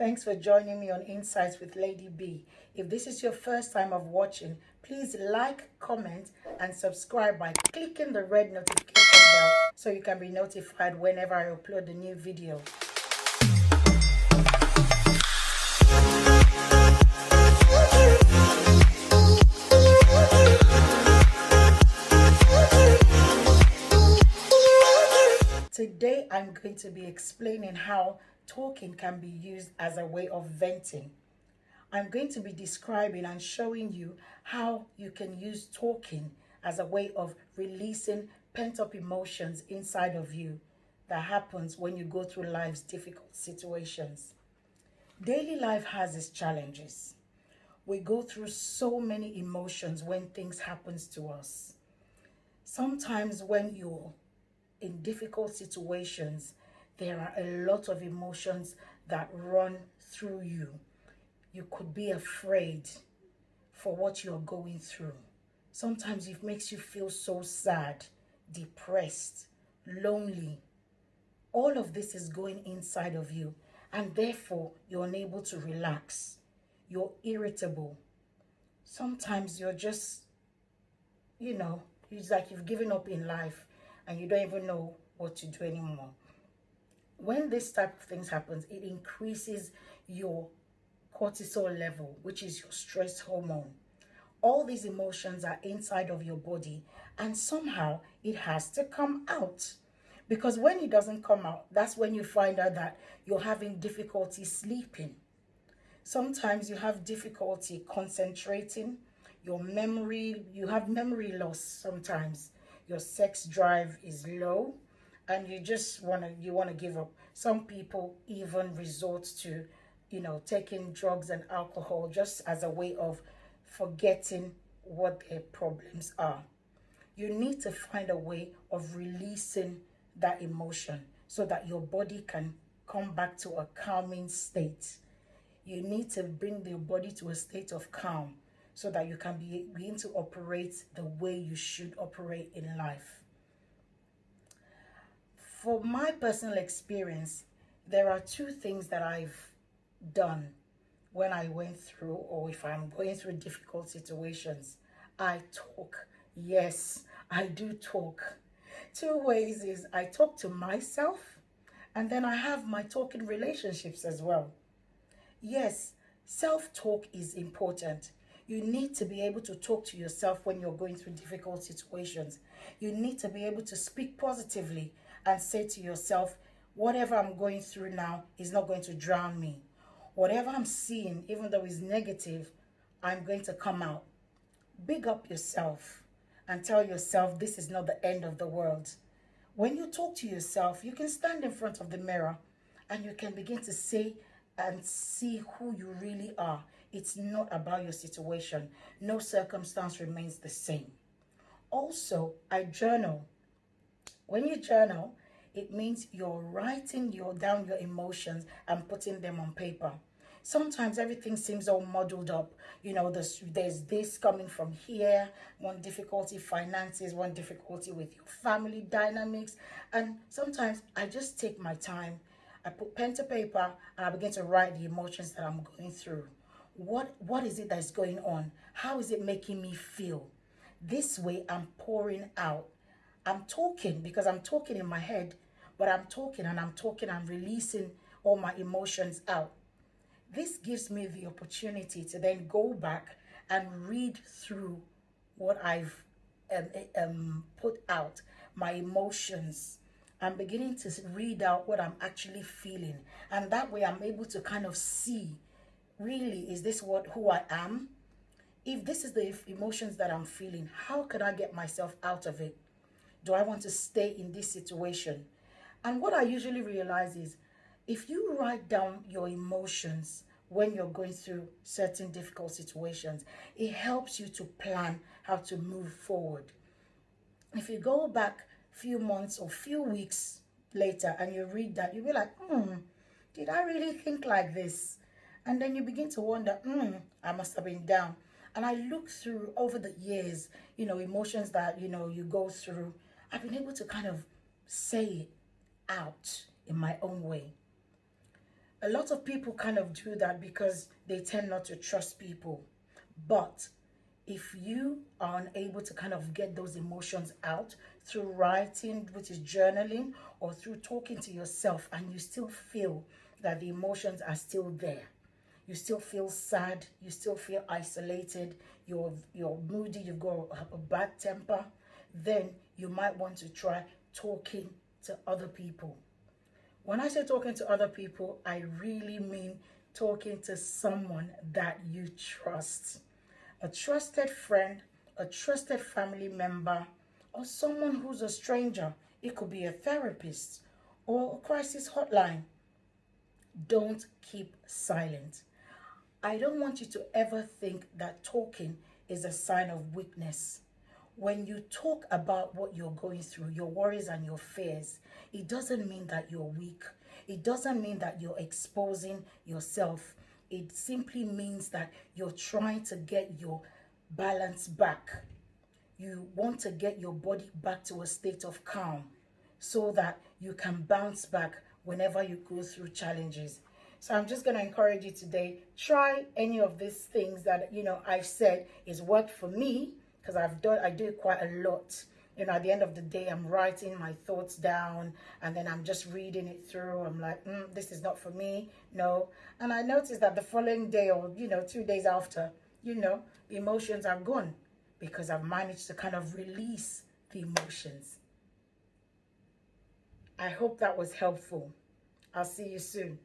Thanks for joining me on Insights with Lady B. If this is your first time of watching, please like, comment, and subscribe by clicking the red notification bell so you can be notified whenever I upload a new video. Today, I'm going to be explaining how talking can be used as a way of venting. I'm going to be describing and showing you how you can use talking as a way of releasing pent-up emotions inside of you that happens when you go through life's difficult situations. Daily life has its challenges. We go through so many emotions when things happen to us. Sometimes when you're in difficult situations, there are a lot of emotions that run through you. You could be afraid for what you're going through. Sometimes it makes you feel so sad, depressed, lonely. All of this is going inside of you, and therefore you're unable to relax. You're irritable. Sometimes you're just, it's like you've given up in life and you don't even know what to do anymore. When this type of things happens, it increases your cortisol level, which is your stress hormone. All these emotions are inside of your body, and somehow it has to come out. Because when it doesn't come out, that's when you find out that you're having difficulty sleeping. Sometimes you have difficulty concentrating. You have memory loss sometimes. Your sex drive is low and you just want to give up. Some people even resort to, taking drugs and alcohol just as a way of forgetting what their problems are. You need to find a way of releasing that emotion so that your body can come back to a calming state. You need to bring your body to a state of calm so that you can begin to operate the way you should operate in life. For my personal experience, there are two things that I've done when I went through, or if I'm going through difficult situations. I talk. Yes, I do talk. Two ways is I talk to myself, and then I have my talking relationships as well. Yes, self-talk is important. You need to be able to talk to yourself when you're going through difficult situations. You need to be able to speak positively and say to yourself, whatever I'm going through now is not going to drown me. Whatever I'm seeing, even though it's negative, I'm going to come out. Big up yourself and tell yourself this is not the end of the world. When you talk to yourself, you can stand in front of the mirror and you can begin to say and see who you really are. It's not about your situation. No circumstance remains the same. Also, I journal. When you journal, it means you're writing down your emotions and putting them on paper. Sometimes everything seems all muddled up. There's this coming from here, one difficulty finances, one difficulty with your family dynamics. And sometimes I just take my time. I put pen to paper and I begin to write the emotions that I'm going through. What is it that's going on? How is it making me feel? This way I'm pouring out. I'm talking because I'm talking in my head, but I'm talking and releasing all my emotions out. This gives me the opportunity to then go back and read through what I've put out, my emotions. I'm beginning to read out what I'm actually feeling. And that way I'm able to kind of see, really, is this who I am? If this is the emotions that I'm feeling, how can I get myself out of it? Do I want to stay in this situation? And what I usually realize is if you write down your emotions when you're going through certain difficult situations, it helps you to plan how to move forward. If you go back few months or few weeks later and you read that, you'll be like, did I really think like this? And then you begin to wonder, I must have been down. And I look through over the years, emotions that, you go through. I've been able to kind of say it out in my own way. A lot of people kind of do that because they tend not to trust people. But if you are unable to kind of get those emotions out through writing, which is journaling, or through talking to yourself, and you still feel that the emotions are still there, you still feel sad, you still feel isolated, you're moody, you've got a bad temper, then you might want to try talking to other people. When I say talking to other people, I really mean talking to someone that you trust. A trusted friend, a trusted family member, or someone who's a stranger. It could be a therapist or a crisis hotline. Don't keep silent. I don't want you to ever think that talking is a sign of weakness. When you talk about what you're going through, your worries and your fears, it doesn't mean that you're weak. It doesn't mean that you're exposing yourself. It simply means that you're trying to get your balance back. You want to get your body back to a state of calm so that you can bounce back whenever you go through challenges. So I'm just going to encourage you today, try any of these things that, I've said is worked for me, because I do it quite a lot. At the end of the day, I'm writing my thoughts down and then I'm just reading it through. I'm like, this is not for me. No. And I noticed that the following day or, 2 days after, the emotions are gone because I've managed to kind of release the emotions. I hope that was helpful. I'll see you soon.